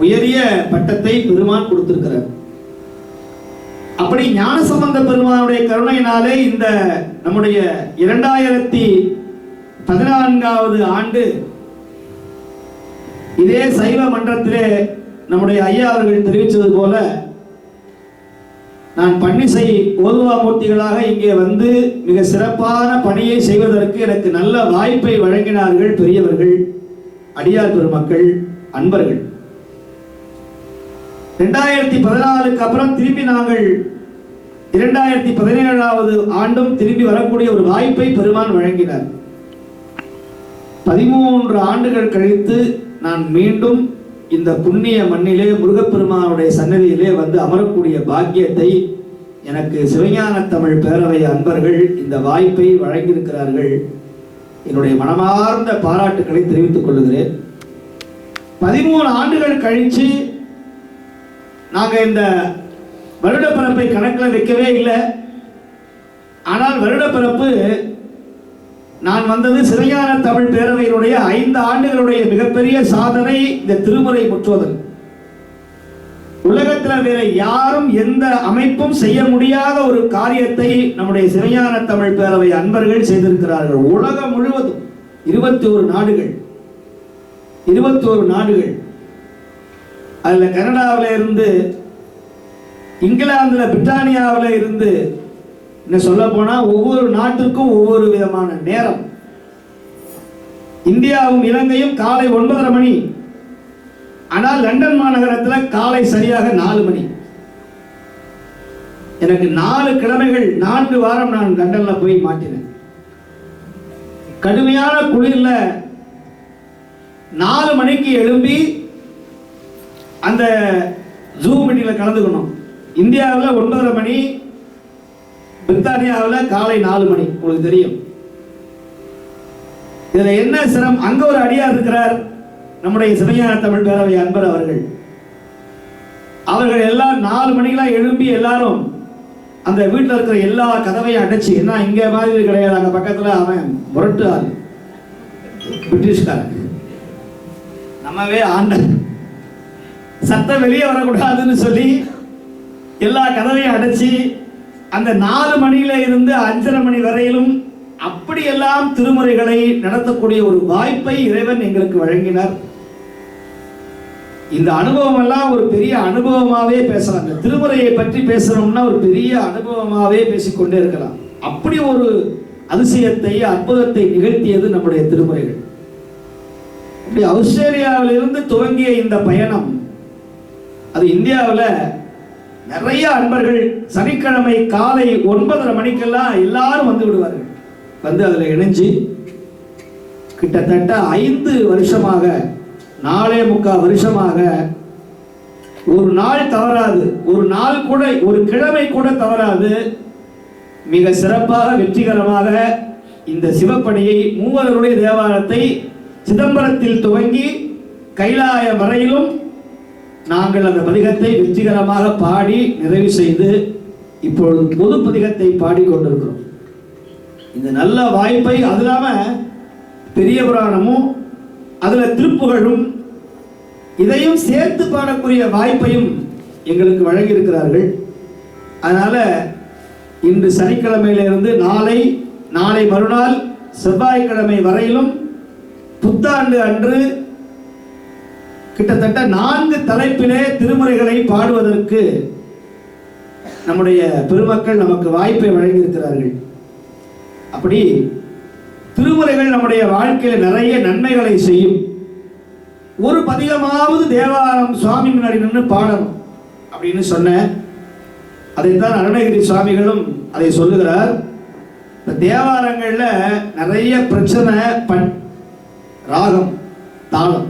உயரிய பட்டத்தை பெருமான் கொடுத்திருக்கிறார். அப்படி ஞானசம்பந்த பெருமானுடைய கருணையினாலே இந்த நம்முடைய 2014வது ஆண்டு இதே சைவ மன்றத்திலே நம்முடைய ஐயா அவர்கள் தெரிவித்தது போல நான் பன்னிசை ஓதுவாமூர்த்திகளாக இங்கே மிக சிறப்பான பணியை செய்வதற்கு எனக்கு நல்ல வாய்ப்பை வழங்கினார்கள் பெரியவர்கள், அடியார் பெருமக்கள், அன்பர்கள். 2014க்கு அப்புறம் திரும்பி நாங்கள் 2017வது ஆண்டும் திரும்பி வரக்கூடிய ஒரு வாய்ப்பை பெருமான் வழங்கினார். 13 ஆண்டுகள் கழித்து நான் மீண்டும் இந்த புண்ணிய மண்ணிலே முருகப்பெருமானுடைய சன்னதியிலே அமரக்கூடிய பாக்கியத்தை எனக்கு சிவஞான தமிழ் பேரவை அன்பர்கள் இந்த வாய்ப்பை வழங்கியிருக்கிறார்கள். என்னுடைய மனமார்ந்த பாராட்டுக்களை தெரிவித்துக் கொள்கிறேன். 13 ஆண்டுகள் கழிச்சு நாங்க இந்த வருடப்பிறப்பை கணக்கில் வைக்கவே இல்லை. ஆனால் வருடப்பிறப்பு நான் சிவஞான தமிழ் பேரவையினுடைய 5 ஆண்டுகளுடைய மிகப்பெரிய சாதனை இந்த திருமுறை முற்றுவதல். உலகத்தில் வேற யாரும் எந்த அமைப்பும் செய்ய முடியாத ஒரு காரியத்தை நம்முடைய சிவஞான தமிழ் பேரவை அன்பர்கள் செய்திருக்கிறார்கள். உலகம் முழுவதும் 21 நாடுகள், 21 நாடுகள், அதுல கனடாவில் இருந்து, இங்கிலாந்துல, பிரிட்டானியாவில் இருந்து, என்ன சொல்ல போனா ஒவ்வொரு நாட்டுக்கும் ஒவ்வொரு விதமான நேரம். இந்தியாவும் இலங்கையும் காலை 9:30 மணி. ஆனால் லண்டன் மாநகரத்தில் காலை சரியாக 4 மணி. எனக்கு 4 கிழமைகள் 4 வாரம் நான் லண்டன்ல போய் மாட்டினேன். கடுமையான குளிர்ல 4 மணிக்கு எழும்பி அந்த ஜூம் மீட்டிங்ல கலந்துக்கணும். இந்தியாவில் 9:30 மணி, பிரித்தானியாவில் காலை 4 மணி. உங்களுக்கு தெரியும். இதுல என்ன சிரமம்? அங்க ஒரு அடியார் இருக்கிறார், நம்முடைய சிவஞான தமிழ் பேரவை அன்பர் அவர்கள் எல்லாம் 4 மணிக்கெல்லாம் எழும்பி எல்லாரும் அந்த வீட்டில் இருக்கிற எல்லா கதவையும் அடைச்சு, என்ன இங்க மாதிரி கிடையாது, அங்க பக்கத்துல அவன் முரட்டு ஆள், பிரிட்டிஷ்காரன், நம்மவே ஆண்ட சத்தம் வெளியே வரக்கூடாதுன்னு சொல்லி எல்லா கதவையும் அடைச்சி அந்த 4 மணியில இருந்து 5:30 மணி வரையிலும் அப்படியெல்லாம் திருமுறைகளை நடத்தக்கூடிய ஒரு வாய்ப்பை இறைவன் எங்களுக்கு வழங்கினார். இந்த அனுபவம் எல்லாம் ஒரு பெரிய அனுபவமாவே பேசலாம். இந்த திருமுறையை பற்றி பேசணும்னா ஒரு பெரிய அனுபவமாவே பேசிக்கொண்டே இருக்கலாம். அப்படி ஒரு அதிசயத்தை, அற்புதத்தை நிகழ்த்தியது நம்முடைய திருமுறைகள். இப்படி ஆஸ்திரேலியாவிலிருந்து துவங்கிய இந்த பயணம் அது இந்தியாவில் நிறைய அன்பர்கள் சனிக்கிழமை காலை 9:30 மணிக்கெல்லாம் எல்லாரும் விடுவார்கள். அதில் இணைஞ்சு கிட்டத்தட்ட 5 வருஷமாக, 4.25 வருஷமாக ஒரு நாள் தவறாது, ஒரு நாள் கூட, ஒரு கிழமை கூட தவறாது மிக சிறப்பாக வெற்றிகரமாக இந்த சிவப்பணியை மூவருடைய தேவாரத்தை சிதம்பரத்தில் துவங்கி கைலாய வரையிலும் நாங்கள் அந்த பதிகத்தை வெற்றிகரமாக பாடி நிறைவு செய்து இப்பொழுது பொது பதிகத்தை பாடிக்கொண்டிருக்கிறோம். இந்த நல்ல வாய்ப்பை அது இல்லாம பெரிய புராணமும் அதுல திருப்புகழும் இதையும் சேர்த்து பாடக்கூடிய வாய்ப்பையும் எங்களுக்கு வழங்கியிருக்கிறார்கள். அதனால இன்று சனிக்கிழமையிலிருந்து நாளை மறுநாள் செவ்வாய்க்கிழமை வரையிலும் புத்தாண்டு அன்று கிட்டத்தட்ட 4 தலைப்பிலே திருமுறைகளை பாடுவதற்கு நம்முடைய பெருமக்கள் நமக்கு வாய்ப்பை வழங்கியிருக்கிறார்கள். அப்படி திருமுறைகள் நம்முடைய வாழ்க்கையில் நிறைய நன்மைகளை செய்யும். ஒரு பதிகமாவது தேவாரம் சுவாமி முன்னாடி நின்று பாடணும் அப்படின்னு சொன்ன அதைத்தான் அருணகிரி சுவாமிகளும் அதை சொல்லுகிறார். இந்த தேவாரங்கள்ல நிறைய பிரச்சனை, ராகம், தாளம்,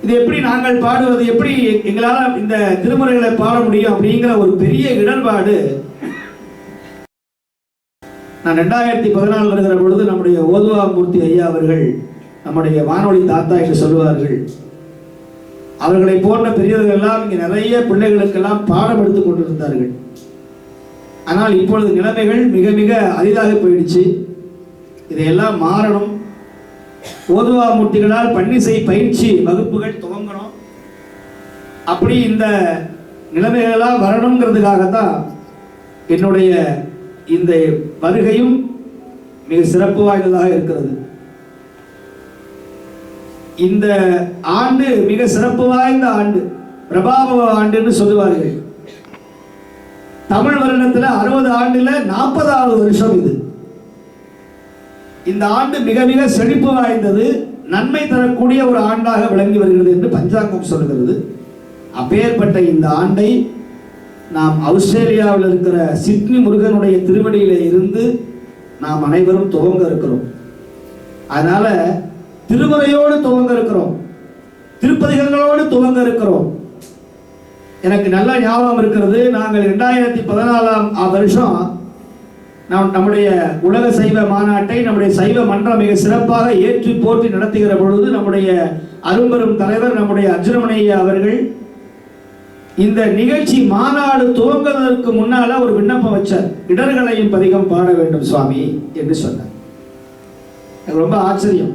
இது எப்படி நாங்கள் பாடுவது, எப்படி எங்களால் இந்த திருமுறைகளை பாட முடியும் அப்படிங்கிற ஒரு பெரிய இடர்பாடு. நான் 2014 வருகிற பொழுது நம்முடைய ஓதுவா மூர்த்தி ஐயா அவர்கள் நம்முடைய வானொலி தாத்தா என்று சொல்லுவார்கள். அவர்களை போன்ற பெரியவர்கள் எல்லாம் இங்கே நிறைய பிள்ளைகளுக்கெல்லாம் பாடம் எடுத்துக் கொண்டிருந்தார்கள். ஆனால் இப்பொழுது நிலைமைகள் மிக மிக அரிதாக போயிடுச்சு. இதையெல்லாம் மாறணும். ஓதுவா மூர்த்திகளால் பன்னிசை பயிற்சி வகுப்புகள் துவங்கணும். அப்படி இந்த நிலைமைகளெல்லாம் வரணுங்கிறதுக்காகத்தான் என்னுடைய இந்த வருகையும் மிக சிறப்பு வாய்ந்ததாக இருக்கிறது. இந்த ஆண்டு மிக சிறப்பு வாய்ந்த ஆண்டு, பிரபாவ ஆண்டுன்னு சொல்லுவார்கள். தமிழ் வருடத்தில் 60 ஆண்டுல 40வது வருஷம் இது. இந்த ஆண்டு மிக மிக செழிப்பு வாய்ந்தது, நன்மை தரக்கூடிய ஒரு ஆண்டாக விளங்கி வருகிறது என்று பஞ்சாங்கம் சொல்கிறது. அப்பேற்பட்ட இந்த ஆண்டை நாம் ஆஸ்திரேலியாவில் இருக்கிற சிட்னி முருகனுடைய திருவடியில இருந்து நாம் அனைவரும் துவங்க இருக்கிறோம். அதனால திருமுறையோடு துவங்க இருக்கிறோம், திருப்பதிகளோடு துவங்க இருக்கிறோம். எனக்கு நல்ல ஞாபகம் இருக்கிறது. நாங்கள் 2014ஆம் வருஷம் நம்முடைய உலக சைவ மாநாட்டை நம்முடைய சைவ மன்றம் மிக சிறப்பாக ஏற்றி போற்றி நடத்துகிற பொழுது நம்முடைய அரும்பெரும் தலைவர் நம்முடைய அர்ஜுனமணியா அவர்கள் இந்த நிகழ்ச்சி மாநாடு துவங்குவதற்கு முன்னால ஒரு விண்ணப்பம் வச்சார். இடர்களையும் பதிகம் பாட வேண்டும் சுவாமி என்று சொன்னார். எனக்கு ரொம்ப ஆச்சரியம்.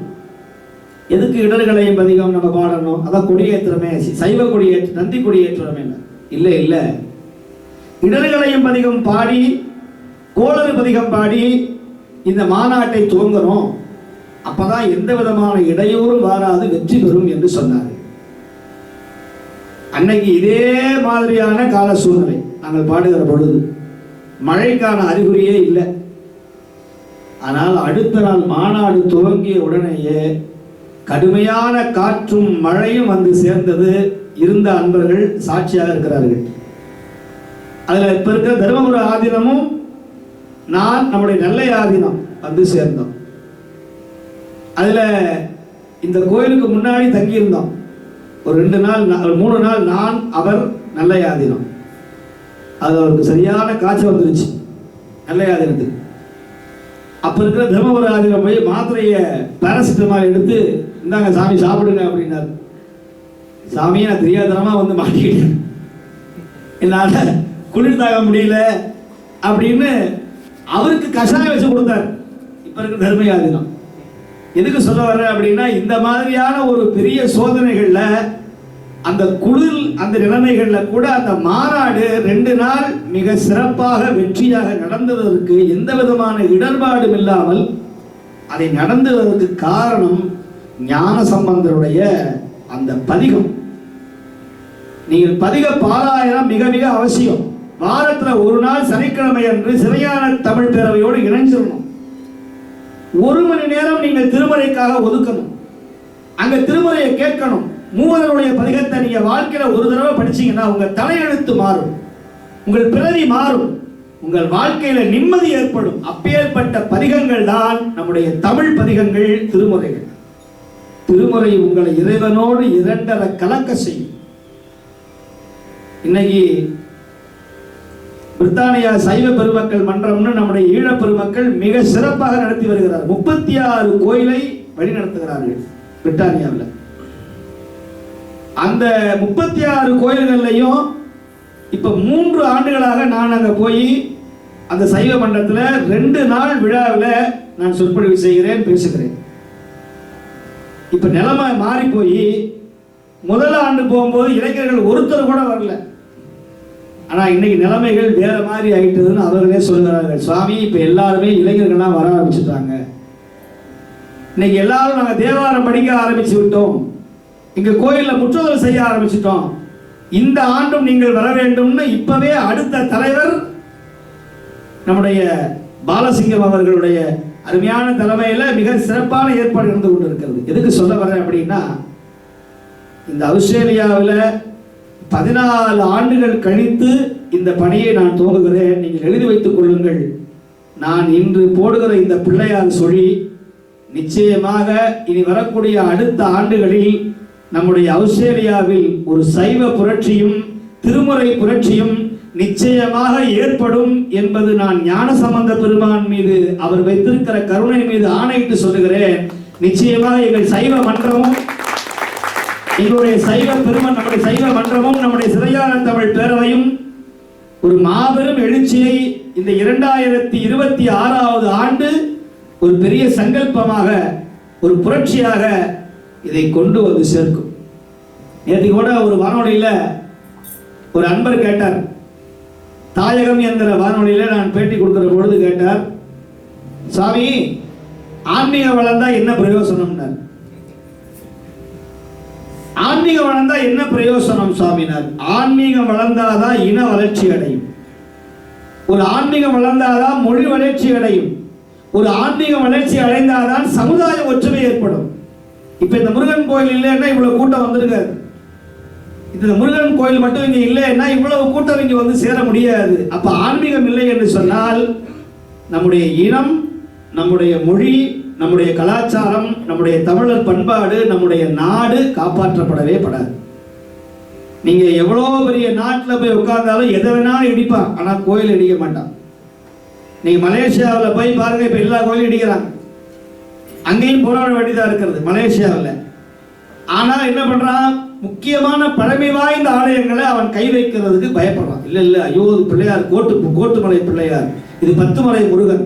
எதுக்கு இடர்களையும் பதிகம் நம்ம பாடணும்? அதான் கொடியேற்றமே, சைவ கொடியேற்ற, நந்தி கொடியேற்றமே. இல்லை இல்லை, இடர்களையும் பதிகம் பாடி, கோளறு பதிகம் பாடி இந்த மாநாட்டை துவங்கணும். அப்பதான் எந்த விதமான இடையூறும் வாராது, வெற்றி பெறும் என்று சொன்னார். அன்னைக்கு இதே மாதிரியான கால சூழ்நிலை. நாங்கள் பாடுகிற பொழுது மழைக்கான அறிகுறியே இல்லை. ஆனால் அடுத்த நாள் மாநாடு துவங்கிய உடனேயே கடுமையான காற்றும் மழையும் வந்து சேர்ந்தது. இருந்த அன்பர்கள் சாட்சியாக இருக்கிறார்கள். அதுல இப்ப இருக்கிற தர்மபுர ஆதீனமும் நான் நம்முடைய நெல்லை ஆதீனம் வந்து சேர்ந்தோம். அதுல இந்த கோயிலுக்கு முன்னாடி தங்கியிருந்தோம். ஒரு 2 நாள் 3 நாள் நான், அவர், நெல்லை ஆதீனம். அது அவருக்கு சரியான காய்ச்சல் வந்துருச்சு நெல்லை ஆதீனத்துக்கு. அப்ப இருக்கிற தர்மபுர ஆதீனம் போய் மாத்திரையை பேராசிட்டமால் எடுத்து, இந்தாங்க சாமி சாப்பிடுங்க அப்படின்னாரு. சாமியை நான் தெரியாதனமா வந்து மாட்டிக்கிட்டேன், என்னால குளிர் தாங்க முடியல அப்படின்னு அவருக்கு கஷாயம் வச்சு கொடுத்தார். இப்ப இருக்கிற தர்மயாதீனம். எதுக்கு சொல்ல வர்றேன் அப்படின்னா, இந்த மாதிரியான ஒரு பெரிய சோதனைகள்ல, அந்த குளிர், அந்த நிலைமைகள்ல கூட அந்த மாநாடு 2 நாள் மிக சிறப்பாக வெற்றியாக நடந்ததற்கு எந்த விதமான இடர்பாடும் இல்லாமல் அதை நடந்ததற்கு காரணம் ஞான சம்பந்தருடைய அந்த பதிகம். நீங்கள் பதிக பாராயணம் மிக மிக அவசியம். வாரத்துல ஒரு நாள் சனிக்கிழமை அன்று சிறையான தமிழ் பேரவையோடு இணைஞ்சிடணும். 1 மணி நேரம் நீங்கள் திருமுறைக்காக ஒதுக்கணும். அங்க திருமுறையை கேட்கணும். மூவருடைய பதிகத்தை நீங்க வாழ்க்கையில ஒரு தடவை படிச்சீங்கன்னா உங்க தலையெழுத்து மாறும், உங்கள் பிறவி மாறும், உங்கள் வாழ்க்கையில நிம்மதி ஏற்படும். அப்பேற்பட்ட பதிகங்கள் தான் நம்முடைய தமிழ் பதிகங்கள், திருமுறைகள். திருமுறை உங்களை இறைவனோடு 2 கலக்க செய்யும். இன்னைக்கு பிரித்தானியா சைவ பெருமக்கள் மன்றம்னு நம்முடைய ஈழப் பெருமக்கள் மிக சிறப்பாக நடத்தி வருகிறார். 36 கோயிலை வழி நடத்துகிறார்கள் பிரித்தானியாவில். அந்த 36 கோயில்கள்லையும் இப்ப 3 ஆண்டுகளாக நான் அங்க போய் அந்த சைவ மன்றத்தில் 2 நாள் விழாவில் நான் சொற்பொழிவு செய்கிறேன், பேசுகிறேன். இப்ப நிலைமை மாறி போய் முதல் ஆண்டு போகும்போது இளைஞர்கள் ஒருத்தர் கூட வரல. ஆனா இன்னைக்கு நிலைமைகள் வேற மாதிரி ஆகிட்டதுன்னு அவர்களே சொல்லுகிறார்கள். சுவாமி, இப்ப எல்லாருமே இளைஞர்கள்லாம் வர ஆரம்பிச்சுட்டாங்க. இன்னைக்கு எல்லாரும் நாங்க தேவாரம் படிக்க ஆரம்பிச்சு விட்டோம், இங்க கோயில்ல முற்றுதல் செய்ய ஆரம்பிச்சிட்டோம், இந்த ஆண்டும் நீங்கள் வர வேண்டும்னு இப்பவே அடுத்த தலைவர் நம்முடைய பாலசிங்கம் அவர்களுடைய அருமையான தலைமையில மிக சிறப்பான ஏற்பாடு இருந்து கொண்டிருக்கிறது. எதுக்கு சொல்ல வரேன் அப்படின்னா, இந்த ஆஸ்திரேலியாவில் 14 ஆண்டுகள் கழித்து இந்த பணியை நான் துவங்குகிறேன். நீங்கள் எழுதி வைத்துக் கொள்ளுங்கள். நான் இன்று போடுகிற இந்த பிள்ளையார் சொழி நிச்சயமாக இனி வரக்கூடிய அடுத்த ஆண்டுகளில் நம்முடைய ஆஸ்திரேலியாவில் ஒரு சைவ புரட்சியும் திருமுறை புரட்சியும் நிச்சயமாக ஏற்படும் என்பது நான் ஞானசம்பந்த பெருமான் மீது அவர் வைத்திருக்கிற கருணை மீது ஆணையிட்டு சொல்லுகிறேன். நிச்சயமாக எங்கள் சைவ மன்றமும் எங்களுடைய சைவ பெருமன் நம்முடைய சைவ மன்றமும் நம்முடைய சிறையான தமிழ் பேரவையும் ஒரு மாபெரும் எழுச்சியை இந்த 2026வது ஆண்டு ஒரு பெரிய சங்கல்பமாக ஒரு புரட்சியாக இதை கொண்டு வந்து சேர்க்கும். நேற்று கூட ஒரு வானொலியில ஒரு அன்பர் கேட்டார், தாயகம் என்கிற வானொலியில நான் பேட்டி கொடுக்கிற பொழுது கேட்டார், சாமி ஆன்மீக வளர்ந்தா என்ன பிரயோசனம்னார். ஆன்மீகம் வளர்ந்தா என்ன பிரயோசனம் சாமினார். ஆன்மீகம் வளர்ந்தாதான் இன வளர்ச்சி அடையும், ஒரு ஆன்மீகம் வளர்ந்தாதான் மொழி வளர்ச்சி அடையும், ஒரு ஆன்மீக வளர்ச்சி அடைந்தாதான் சமுதாய ஒற்றுமை ஏற்படும். இப்ப இந்த முருகன் கோயில் இல்லைன்னா இவ்வளவு கூட்டம் வந்திருக்காது. இந்த முருகன் கோயில் மட்டும் இங்க இல்லைன்னா இவ்வளவு கூட்டம் இங்க வந்து சேர முடியாது. அப்ப ஆன்மீகம் இல்லை என்று சொன்னால் நம்முடைய இனம், நம்முடைய மொழி, நம்முடைய கலாச்சாரம், நம்முடைய தமிழர் பண்பாடு, நம்முடைய நாடு காப்பாற்றப்படவே படாது. நீங்க எவ்வளவு பெரிய நாட்டில் போய் உட்கார்ந்தாலும் எதை வேணாலும் இடிப்பான், ஆனா கோயில் இடிக்க மாட்டான். நீங்க மலேசியாவில் போய் பாருங்க, இப்ப எல்லா கோயிலும் இடிக்கிறாங்க. அங்கேயும் போராட வேண்டியதா இருக்கிறது மலேசியாவில். ஆனால் என்ன பண்றான், முக்கியமான பழமை வாய்ந்த ஆலயங்களை அவன் கை வைக்கிறதுக்கு பயப்படுறான். இல்ல இல்ல, ஐயோ இது பிள்ளையார், கோட்டுமலை பிள்ளையார், இது 10 மலை முருகன்,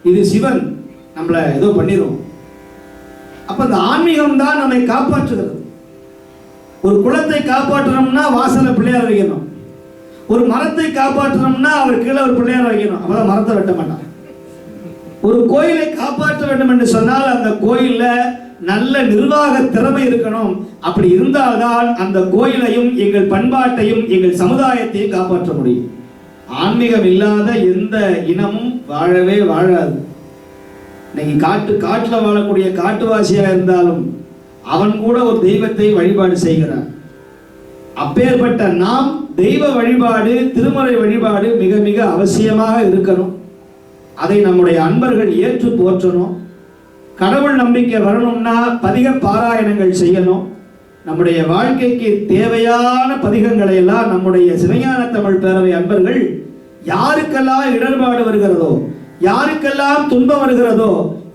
இது சிவன், நம்மளை ஏதோ பண்ணிடும். அப்ப இந்த ஆன்மீகம் தான் நம்மை காப்பாற்றுகிறது. ஒரு குளத்தை காப்பாற்றணும்னா வாசல பிள்ளையார் வைக்கணும், ஒரு மரத்தை காப்பாற்றணும்னா அவர் கீழே ஒரு பிள்ளையார் வைக்கணும், அப்பதான் மரத்தை வெட்ட மாட்டான். ஒரு கோயிலை காப்பாற்ற வேண்டும் என்று சொன்னால் அந்த கோயில்ல நல்ல நிர்வாக திறமை இருக்கணும். அப்படி இருந்தால்தான் அந்த கோயிலையும் எங்கள் பண்பாட்டையும் எங்கள் சமுதாயத்தையும் காப்பாற்ற முடியும். ஆன்மீகம் இல்லாத எந்த இனமும் வாழவே வாழாது. இன்னைக்கு காட்டுல வாழக்கூடிய காட்டுவாசியா இருந்தாலும் அவன் கூட ஒரு தெய்வத்தை வழிபாடு செய்கிறான். அப்பேற்பட்ட நாம் தெய்வ வழிபாடு, திருமுறை வழிபாடு மிக மிக அவசியமாக இருக்கணும். அதை நம்முடைய அன்பர்கள் ஏற்று போற்றணும். கடவுள் நம்பிக்கை வரணும்னா பதிக பாராயணங்கள் செய்யணும். நம்முடைய வாழ்க்கைக்கு தேவையான பதிகங்களை எல்லாம் நம்முடைய சிவஞான தமிழ் பேரவை அன்பர்கள் யாருக்கெல்லாம் இடர்பாடு வருகிறதோ, யாருக்கெல்லாம் துன்பம் வருகிறதோ,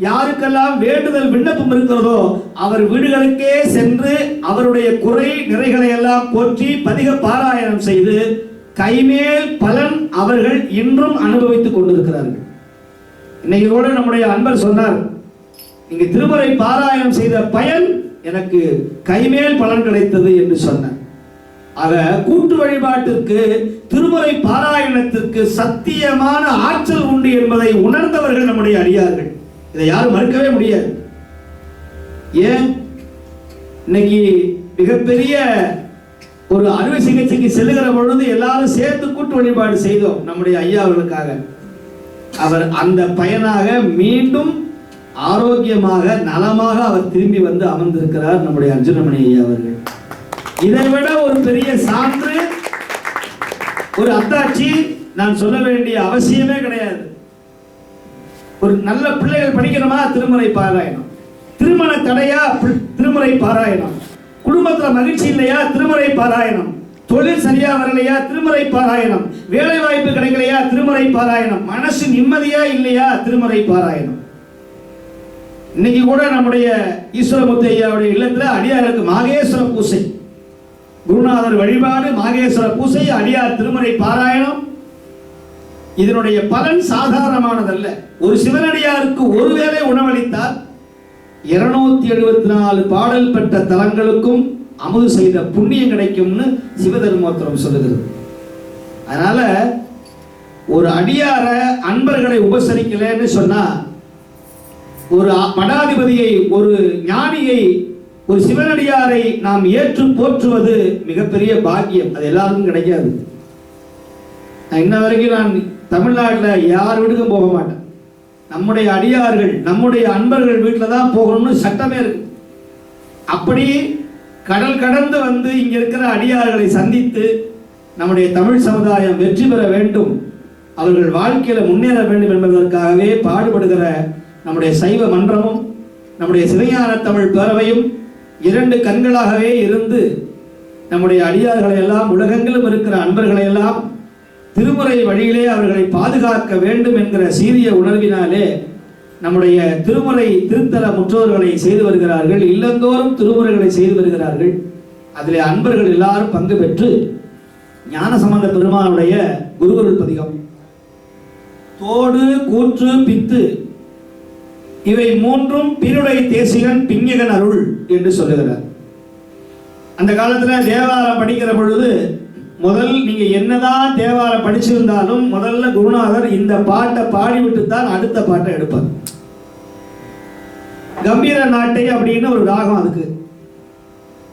யாருக்கெல்லாம் வேண்டுதல் விண்ணப்பம் இருக்கிறதோ அவர் வீடுகளுக்கே சென்று அவருடைய குறை நிறைகளை எல்லாம் போற்றி பதிக பாராயணம் செய்து கைமேல் பலன் அவர்கள் இன்றும் அனுபவித்துக் கொண்டிருக்கிறார்கள். இன்னைக்கு கூட நம்முடைய அன்பர் சொன்னார், நீங்க திருமுறை பாராயணம் செய்த பயன் எனக்கு கைமேல் பலன் கிடைத்தது என்று சொன்னார். ஆக கூட்டு வழிபாட்டிற்கு, திருமுறை பாராயணத்திற்கு சத்தியமான ஆற்றல் உண்டு என்பதை உணர்ந்தவர்கள் நம்முடைய அடியார்கள். இதை யாரும் மறுக்கவே முடியாது. ஏன் இன்னைக்கு மிகப்பெரிய ஒரு அறுவை சிகிச்சைக்கு செல்லுகிற பொழுது எல்லாரும் சேர்த்து கூட்டு வழிபாடு செய்தோம் நம்முடைய ஐயா அவர்களுக்காக. அவர் அந்த பயனாக மீண்டும் ஆரோக்கியமாக நலமாக அவர் திரும்பி வந்து அமர்ந்திருக்கிறார் நம்முடைய அர்ஜுனமணி ஐயா அவர்கள். இதை விட ஒரு பெரிய சான்று, ஒரு அத்தாட்சி நான் சொல்ல வேண்டிய அவசியமே கிடையாது. ஒரு நல்ல பிள்ளைகள் படிக்கணுமா, திருமுறை பாராயணம். திருமண தடையா, திருமுறை பாராயணம். குடும்பத்துல மகிழ்ச்சி இல்லையா, திருமுறை பாராயணம். தொழில் சரியா வரலையா, திருமுறை பாராயணம். வேலை வாய்ப்பு கிடைக்கலையா, திருமுறை பாராயணம். மனசு நிம்மதியா இல்லையா, திருமுறை பாராயணம். இன்னைக்கு கூட நம்முடைய ஈஸ்வரமூர்த்தி ஐயாவுடைய இல்லத்துல அடியாருக்கு மாகேஸ்வர பூசை, குருநாதர் வழிபாடு, மாகேஸ்வர பூசை, அடியார் திருமுறை பாராயணம். இதனுடைய பலன் சாதாரணமானதல்ல. ஒரு சிவனடியாருக்கு ஒருவேளை உணவளித்தால் 274 பாடல் பெற்ற தலங்களுக்கும் அமுது செய்த புண்ணியம் கிடைக்கும்னு சிவதர்மோத்திரம் சொல்லுகிறது. அதனால ஒரு அடியார அன்பர்களை உபசரிக்கலன்னு சொன்னா, ஒரு மடாதிபதியை, ஒரு ஞானியை, ஒரு சிவனடியாரை நாம் ஏற்று போற்றுவது மிகப்பெரிய பாக்கியம். அது எல்லாருக்கும் கிடைக்காது. இன்ன வரைக்கும் நான் தமிழ்நாட்டில் யார் வீட்டுக்கும் போக மாட்டேன். நம்முடைய அடியார்கள், நம்முடைய அன்பர்கள் வீட்டில் தான் போகணும்னு சட்டமே இருக்கு. அப்படி கடல் கடந்து வந்து இங்க இருக்கிற அடியார்களை சந்தித்து நம்முடைய தமிழ் சமுதாயம் வெற்றி பெற வேண்டும், அவர்கள் வாழ்க்கையில முன்னேற வேண்டும் என்பதற்காகவே பாடுபடுகிற நம்முடைய சைவ மன்றமும் நம்முடைய சிவஞான தமிழ் பேரவையும் 2 கண்களாகவே இருந்து நம்முடைய அடியார்களை எல்லாம், உலகெங்கிலும் இருக்கிற அன்பர்களை எல்லாம் திருமுறை வழியிலே அவர்களை பாதுகாக்க வேண்டும் என்கிற சீரிய உணர்வினாலே நம்முடைய திருமுறை திருத்தல முற்றோர்களை செய்து வருகிறார்கள். இல்லந்தோறும் திருமுறைகளை செய்து வருகிறார்கள். அதிலே அன்பர்கள் எல்லாரும் பங்கு பெற்று ஞானசம்பந்த பெருமானுடைய குருவருள் பதிகம், தோடு, கூற்று, பித்து, இவை 3ம் பீருடை தேசிகன் பிஞகன் அருள் என்று சொல்லுகிறார். அந்த காலத்துல தேவாரம் படிக்கிற பொழுது முதல் நீங்க என்னதான் தேவாரம் படிச்சிருந்தாலும் முதல்ல குருநாதர் இந்த பாட்டை பாடிவிட்டு தான் அடுத்த பாட்டை எடுப்பார். கம்பீர நாட்டை அப்படின்னு ஒரு ராகம், அதுக்கு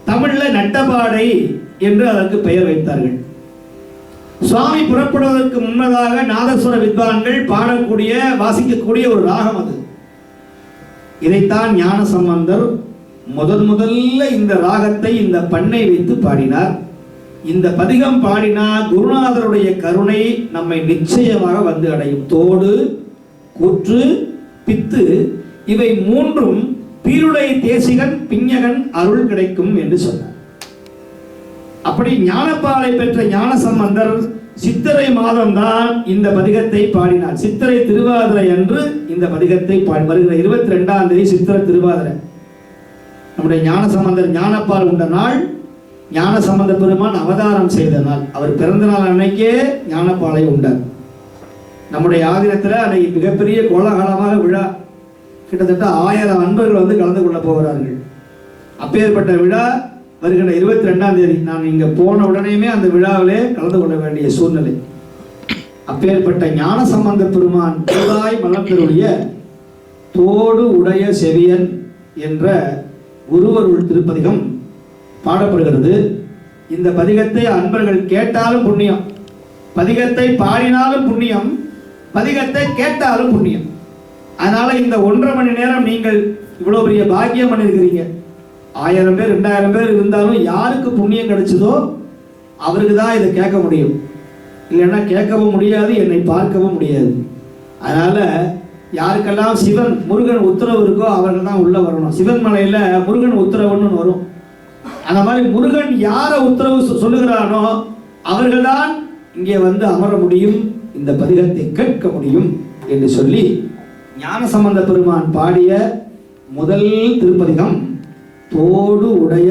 தமிழ்ல நட்டபாடை என்று அதற்கு பெயர் வைத்தார்கள். சுவாமி புறப்படுவதற்கு முன்னதாக நாதஸ்வர வித்வான்கள் பாடக்கூடிய, வாசிக்கக்கூடிய ஒரு ராகம் அது. இதைத்தான் ஞானசம்பந்தர் முதல்ல இந்த ராகத்தை, இந்த பண்ணை வைத்து பாடினார். இந்த பதிகம் பாடினா குருநாதருடைய கருணை நம்மை நிச்சயமாக வந்து அடையும். தோடு, கூற்று, பித்து, இவை 3ம் பீருடை தேசிகன் பிஞகன் அருள் கிடைக்கும் என்று சொன்னார். அப்படி ஞானப்பாலை பெற்ற ஞானசம்பந்தர் சித்திரை மாதம்தான் இந்த பதிகத்தை பாடினார். சித்திரை திருவாதிரை அன்று இந்த பதிகத்தை வருகிற 22ஆம் தேதி சித்திரை திருவாதிரை. நம்முடைய ஞானசம்பந்தர் ஞானப்பால் உண்ட நாள், ஞானசம்பந்த பெருமான் அவதாரம் செய்த நாள். அவர் பிறந்த நாள் அன்னைக்கே ஞானப்பாலை உண்டார். நம்முடைய ஆதீனத்தில் அன்னைக்கு மிகப்பெரிய கோலாகலமாக விழா, கிட்டத்தட்ட 1000 அன்பர்கள் வந்து கலந்து கொள்ள போகிறார்கள். அப்பேற்பட்ட விழா வருகிற 22ஆம் தேதி. நான் இங்க போன உடனேயுமே அந்த விழாவிலே கலந்து கொள்ள வேண்டிய சூழ்நிலை. அப்பேற்பட்ட ஞானசம்பந்த பெருமான் புதாய் மலர்ந்தருடைய தோடு உடைய செவியன் என்ற குருவருள் திருப்பதிகம் பாடப்படுகிறது. இந்த பதிகத்தை அன்பர்கள் கேட்டாலும் புண்ணியம், பதிகத்தை பாடினாலும் புண்ணியம், பதிகத்தை கேட்டாலும் புண்ணியம். அதனால இந்த 1.5 மணி நேரம் நீங்கள் இவ்வளவு பெரிய பாக்கியம் பண்ணிருக்கிறீங்க. 1000 பேர் 2000 பேர் இருந்தாலும் யாருக்கு புண்ணியம் கிடைச்சதோ அவருக்கு தான் இதை கேட்க முடியும். இல்லைன்னா கேட்கவும் முடியாது, என்னை பார்க்கவும் முடியாது. அதனால யாருக்கெல்லாம் சிவன் முருகன் உத்தரவு இருக்கோ அவர்கள் தான் உள்ள வரணும். சிவன் மலையில முருகன் உத்தரவுன்னு வரும். அந்த மாதிரி முருகன் யார உத்தரவு சொல்லுகிறானோ அவர்கள்தான் இங்கே வந்து அமர முடியும், இந்த பதிகத்தை கேட்க முடியும் என்று சொல்லி ஞானசம்பந்த பெருமான் பாடிய முதல் திருப்பதிகம் தோடு உடைய